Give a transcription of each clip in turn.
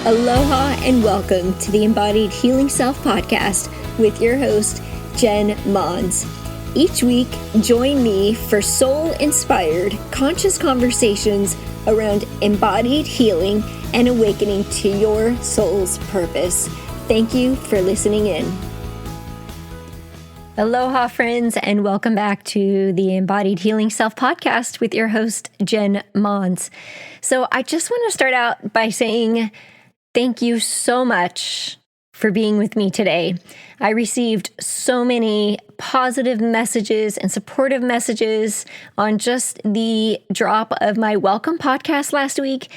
Aloha and welcome to the Embodied Healing Self podcast with your host, Jen Mons. Each week, join me for soul-inspired, conscious conversations around embodied healing and awakening to your soul's purpose. Thank you for listening in. Aloha, friends, and welcome back to the Embodied Healing Self podcast with your host, Jen Mons. So I just want to start out by saying thank you so much for being with me today. I received so many positive messages and supportive messages on just the drop of my welcome podcast last week,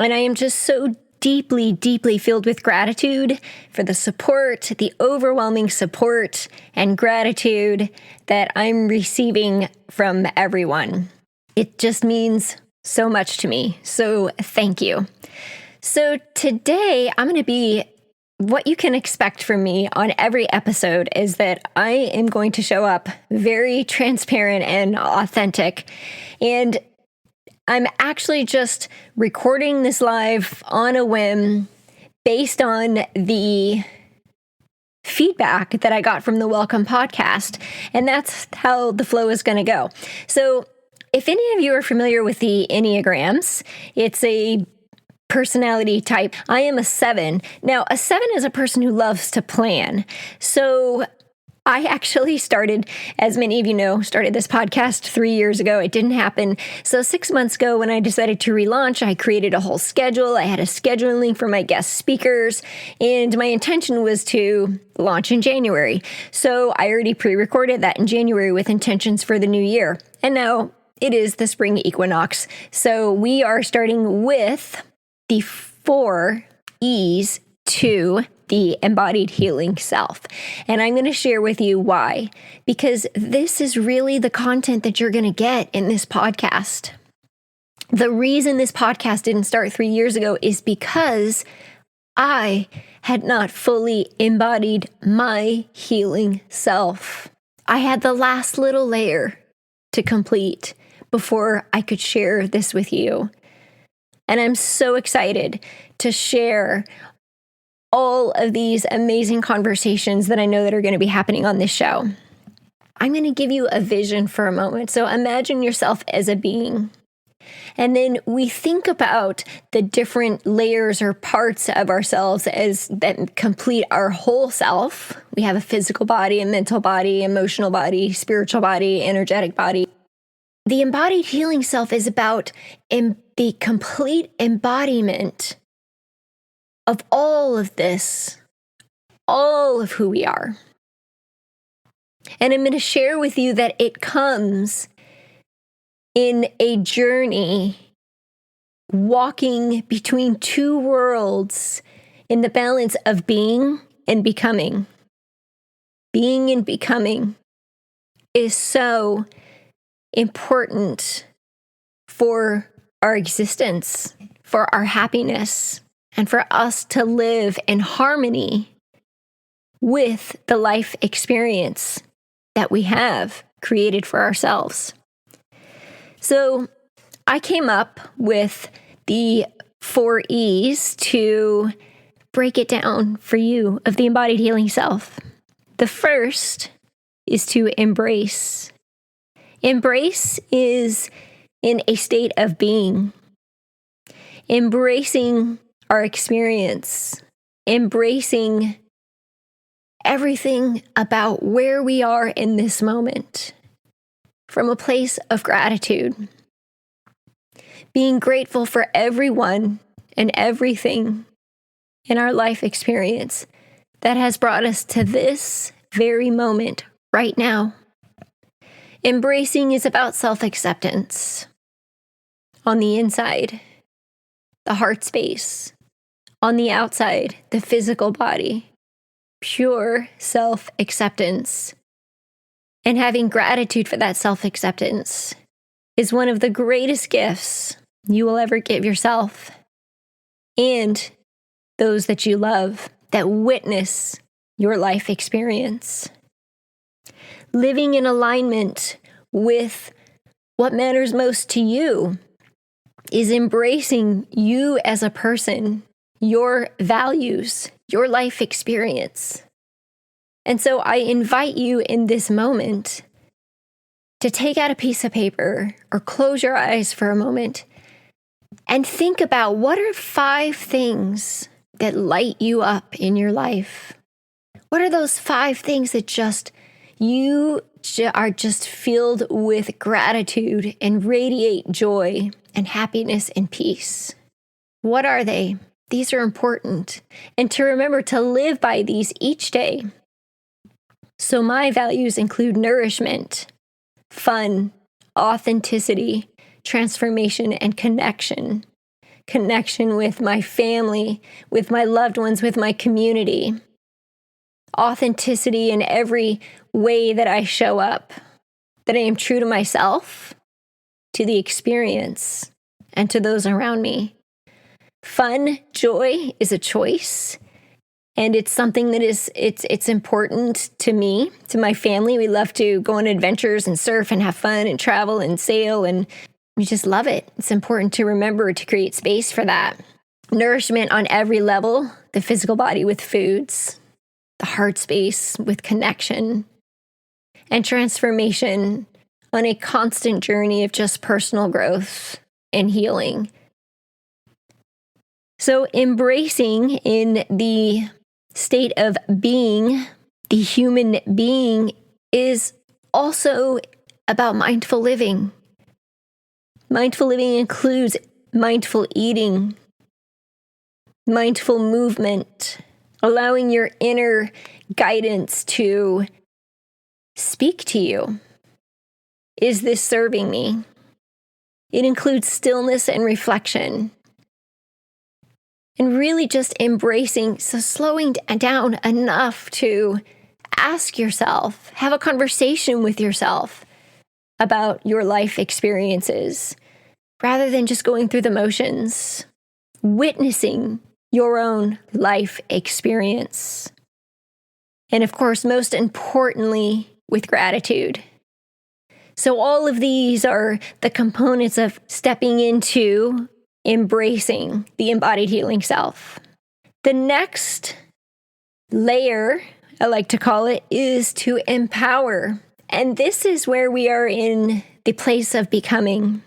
and I am just so deeply filled with gratitude for the support, the overwhelming support and gratitude that I'm receiving from everyone. It just means so much to me. So thank you. So today I'm going to be what you can expect from me on every episode is that I am going to show up very transparent and authentic. And I'm actually just recording this live on a whim based on the feedback that I got from the Welcome podcast. And that's how the flow is going to go. So if any of you are familiar with the Enneagrams, it's a personality type. I am a 7. Now, a 7 is a person who loves to plan. So I actually started, as many of you know, started this podcast 3 years ago. It didn't happen. So 6 months ago, when I decided to relaunch, I created a whole schedule. I had a scheduling link for my guest speakers, and my intention was to launch in January. So I already pre-recorded that in January with intentions for the new year. And now it is the spring equinox. So we are starting with the 4 E's to the embodied healing self. And I'm going to share with you why, because this is really the content that you're going to get in this podcast. The reason this podcast didn't start 3 years ago is because I had not fully embodied my healing self. I had the last little layer to complete before I could share this with you. And I'm so excited to share all of these amazing conversations that I know that are going to be happening on this show. I'm going to give you a vision for a moment. So imagine yourself as a being. And then we think about the different layers or parts of ourselves as that complete our whole self. We have a physical body, a mental body, emotional body, spiritual body, energetic body. The embodied healing self is about the complete embodiment of all of this, all of who we are. And I'm going to share with you that it comes in a journey walking between two worlds in the balance of being and becoming. Being and becoming is so important for our existence, for our happiness, and for us to live in harmony with the life experience that we have created for ourselves. So I came up with the 4 E's to break it down for you of the embodied healing self. The first is to embrace. Embrace is in a state of being, embracing our experience, embracing everything about where we are in this moment from a place of gratitude, being grateful for everyone and everything in our life experience that has brought us to this very moment right now. Embracing is about self-acceptance on the inside, the heart space, on the outside, the physical body, pure self-acceptance. And having gratitude for that self-acceptance is one of the greatest gifts you will ever give yourself and those that you love that witness your life experience. Living in alignment with what matters most to you is embracing you as a person your values, your life experience. And so I invite you in this moment to take out a piece of paper or close your eyes for a moment and think about, what are 5 things that light you up in your life? What are those 5 things that you are just filled with gratitude and radiate joy and happiness and peace? What are they? These are important. And to remember to live by these each day. So my values include nourishment, fun, authenticity, transformation, and connection. Connection with my family, with my loved ones, with my community. Authenticity in every way that I show up, that I am true to myself, to the experience, and to those around me. Fun, joy is a choice, and it's something that it's important to me, to my family. We love to go on adventures and surf and have fun and travel and sail, and we just love it. It's important to remember to create space for that. Nourishment on every level, the physical body with foods, the heart space with connection, and transformation on a constant journey of just personal growth and healing. So embracing in the state of being, the human being, is also about mindful living. Mindful living includes mindful eating, mindful movement, allowing your inner guidance to speak to you. Is this serving me? It includes stillness and reflection. And really just embracing, so slowing down enough to ask yourself, have a conversation with yourself about your life experiences, rather than just going through the motions, witnessing your own life experience. And of course, most importantly, with gratitude. So all of these are the components of stepping into embracing the embodied healing self. The next layer, I like to call it, is to empower. And this is where we are in the place of becoming.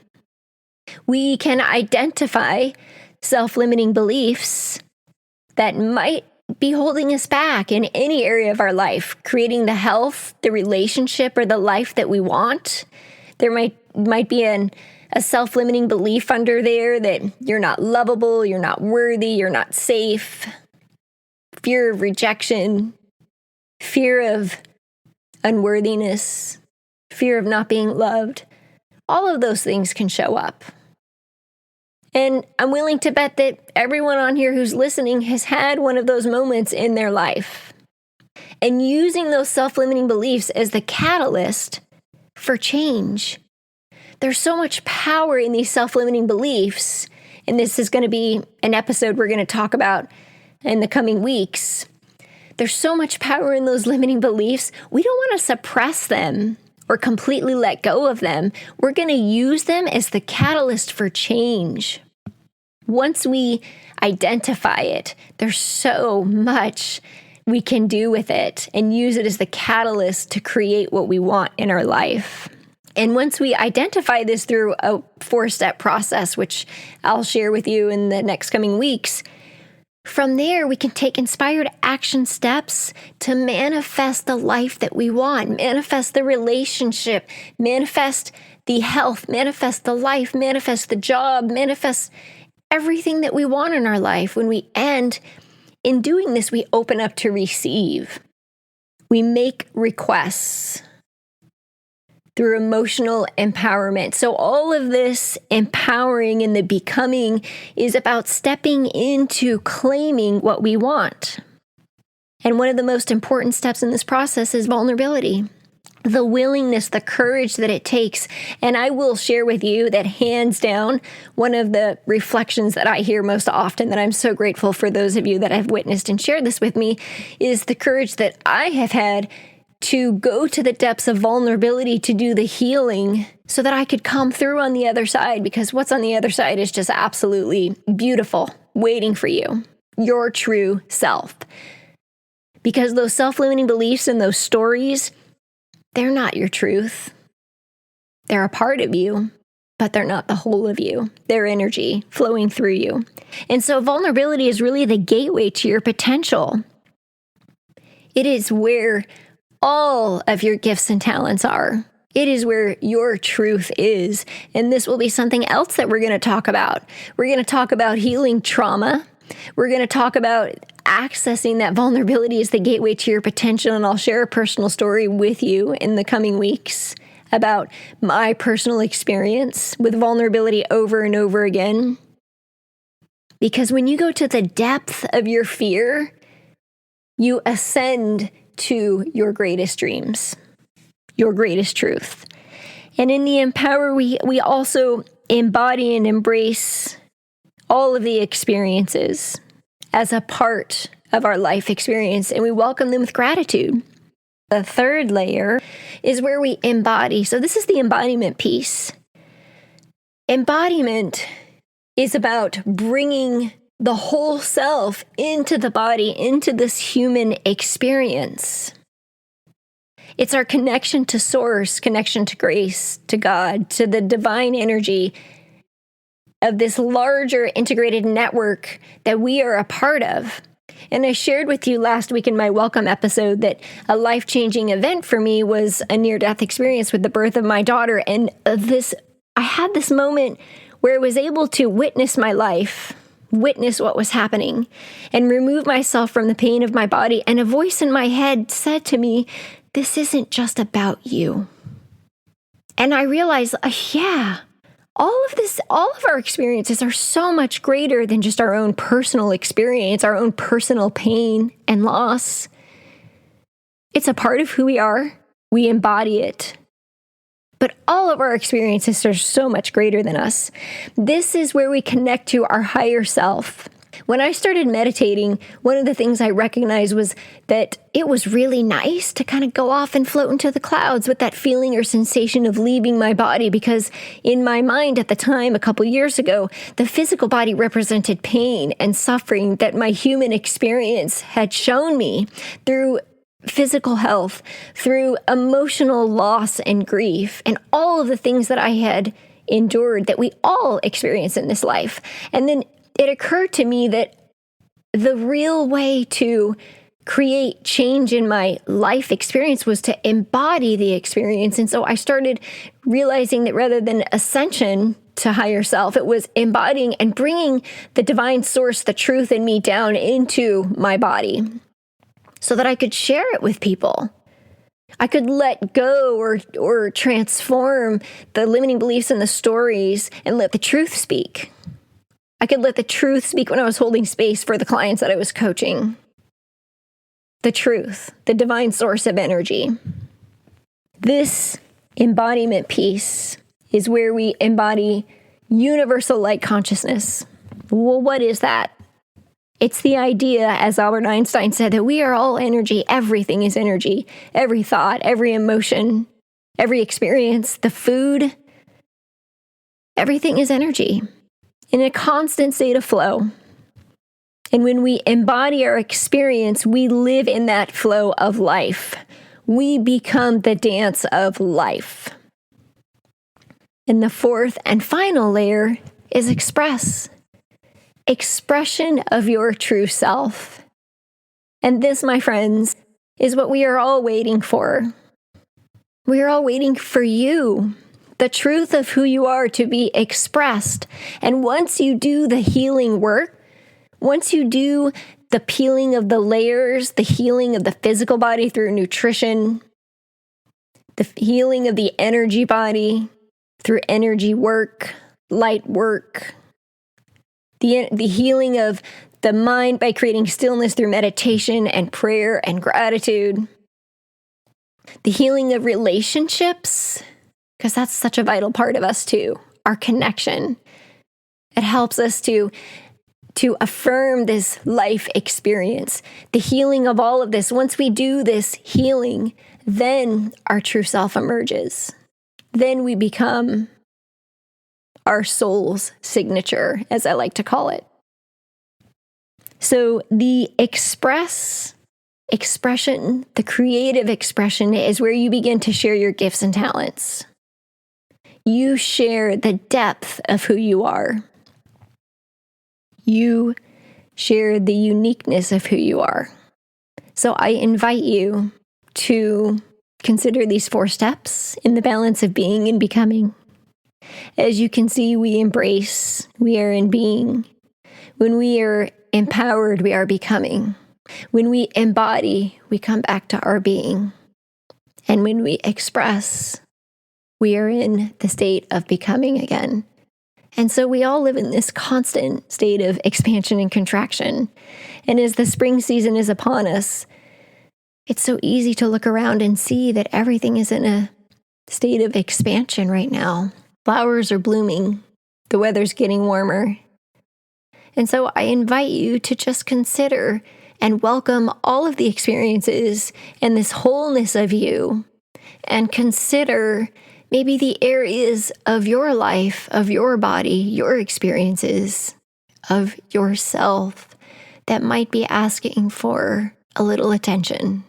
We can identify self-limiting beliefs that might be holding us back in any area of our life, creating the health, the relationship, or the life that we want. There might be a self-limiting belief under there that you're not lovable, you're not worthy, you're not safe. Fear of rejection, fear of unworthiness, fear of not being loved. All of those things can show up. And I'm willing to bet that everyone on here who's listening has had one of those moments in their life. And using those self-limiting beliefs as the catalyst for change. There's so much power in these self-limiting beliefs, and this is going to be an episode we're going to talk about in the coming weeks. There's so much power in those limiting beliefs. We don't want to suppress them or completely let go of them. We're going to use them as the catalyst for change. Once we identify it, there's so much we can do with it and use it as the catalyst to create what we want in our life. And once we identify this through a 4-step process, which I'll share with you in the next coming weeks, from there we can take inspired action steps to manifest the life that we want, manifest the relationship, manifest the health, manifest the life, manifest the job, manifest everything that we want in our life. When we end, in doing this, we open up to receive. We make requests through emotional empowerment. So all of this empowering and the becoming is about stepping into claiming what we want. And one of the most important steps in this process is vulnerability. The willingness, the courage that it takes. And I will share with you that hands down, one of the reflections that I hear most often, that I'm so grateful for those of you that have witnessed and shared this with me, is the courage that I have had to go to the depths of vulnerability to do the healing so that I could come through on the other side, because what's on the other side is just absolutely beautiful, waiting for you. your true self. Because those self-limiting beliefs and those stories, they're not your truth. They're a part of you, but they're not the whole of you. They're energy flowing through you. And so vulnerability is really the gateway to your potential. It is where all of your gifts and talents are. It is where your truth is. And this will be something else that we're going to talk about. We're going to talk about healing trauma. We're going to talk about accessing that vulnerability as the gateway to your potential. And I'll share a personal story with you in the coming weeks about my personal experience with vulnerability over and over again. Because when you go to the depth of your fear, you ascend to your greatest dreams, your greatest truth. And in the Empower, we also embody and embrace all of the experiences as a part of our life experience, and we welcome them with gratitude. The third layer is where we embody. So this is the embodiment piece. Embodiment is about bringing the whole self into the body, into this human experience. It's our connection to source, connection to grace, to God, to the divine energy of this larger integrated network that we are a part of. And I shared with you last week in my welcome episode that a life-changing event for me was a near-death experience with the birth of my daughter. And I had this moment where I was able to witness my life, witness what was happening, and remove myself from the pain of my body. And a voice in my head said to me, "This isn't just about you." And I realized, all of our experiences are so much greater than just our own personal experience, our own personal pain and loss. It's a part of who we are. We embody it. But all of our experiences are so much greater than us. This is where we connect to our higher self. When I started meditating, one of the things I recognized was that it was really nice to kind of go off and float into the clouds with that feeling or sensation of leaving my body, because in my mind at the time, a couple years ago, the physical body represented pain and suffering that my human experience had shown me through physical health, through emotional loss and grief, and all of the things that I had endured that we all experience in this life. And then it occurred to me that the real way to create change in my life experience was to embody the experience. And so I started realizing that rather than ascension to higher self, it was embodying and bringing the divine source, the truth in me, down into my body so that I could share it with people. I could let go or transform the limiting beliefs and the stories and let the truth speak. I could let the truth speak when I was holding space for the clients that I was coaching. The truth, the divine source of energy. This embodiment piece is where we embody universal light consciousness. Well, what is that? It's the idea, as Albert Einstein said, that we are all energy. Everything is energy. Every thought, every emotion, every experience, the food, everything is energy in a constant state of flow. And when we embody our experience, we live in that flow of life. We become the dance of life. And the fourth and final layer is express. Expression of your true self. And this, my friends, is what we are all waiting for. We are all waiting for you, the truth of who you are, to be expressed. And once you do the healing work, once you do the peeling of the layers, the healing of the physical body through nutrition, the healing of the energy body through energy work, light work, the healing of the mind by creating stillness through meditation and prayer and gratitude, the healing of relationships, because that's such a vital part of us too, our connection. It helps us to affirm this life experience, the healing of all of this. Once we do this healing, then our true self emerges. Then we become our soul's signature, as I like to call it. So the expression, the creative expression is where you begin to share your gifts and talents. You share the depth of who you are. You share the uniqueness of who you are. So I invite you to consider these 4 steps in the balance of being and becoming. As you can see, we embrace, we are in being. When we are empowered, we are becoming. When we embody, we come back to our being. And when we express, we are in the state of becoming again. And so we all live in this constant state of expansion and contraction. And as the spring season is upon us, it's so easy to look around and see that everything is in a state of expansion right now. Flowers are blooming. The weather's getting warmer. And so I invite you to just consider and welcome all of the experiences and this wholeness of you, and consider maybe the areas of your life, of your body, your experiences, of yourself that might be asking for a little attention,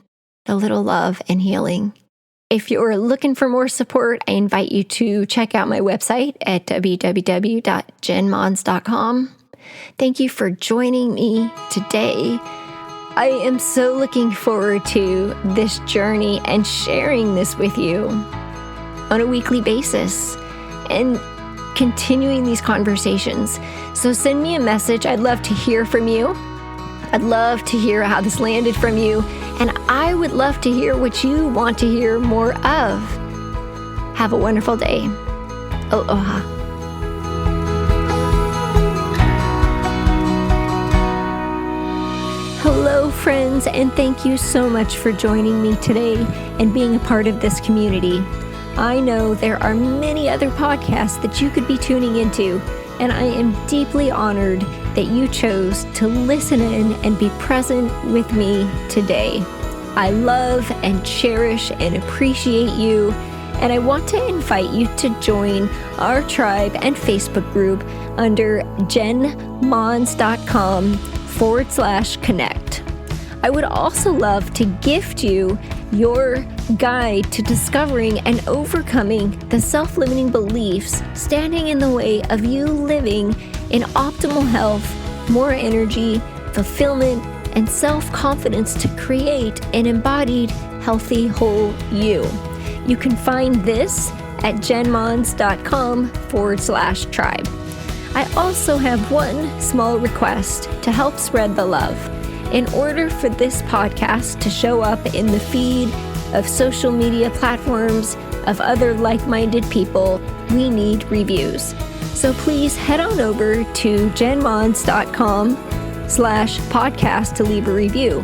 a little love and healing. If you're looking for more support, I invite you to check out my website at www.jenmons.com. Thank you for joining me today. I am so looking forward to this journey and sharing this with you on a weekly basis and continuing these conversations. So send me a message. I'd love to hear from you. I'd love to hear how this landed from you. And I would love to hear what you want to hear more of. Have a wonderful day. Aloha. Hello, friends, and thank you so much for joining me today and being a part of this community. I know there are many other podcasts that you could be tuning into, and I am deeply honored that you chose to listen in and be present with me today. I love and cherish and appreciate you, and I want to invite you to join our tribe and Facebook group under jenmons.com/connect. I would also love to gift you your guide to discovering and overcoming the self-limiting beliefs standing in the way of you living in optimal health, more energy, fulfillment, and self-confidence to create an embodied, healthy, whole you. You can find this at jenmons.com/tribe. I also have one small request to help spread the love. In order for this podcast to show up in the feed of social media platforms of other like-minded people, we need reviews. So please head on over to jenmons.com/podcast to leave a review.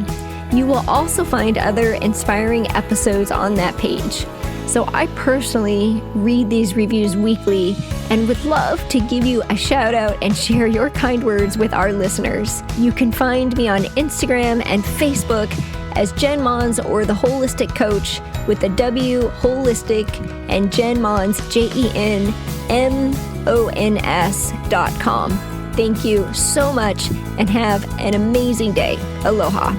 You will also find other inspiring episodes on that page. So I personally read these reviews weekly and would love to give you a shout out and share your kind words with our listeners. You can find me on Instagram and Facebook as Jen Mons or The Holistic Coach with the W Holistic and Jen Mons, JenMons.com. Thank you so much and have an amazing day. Aloha.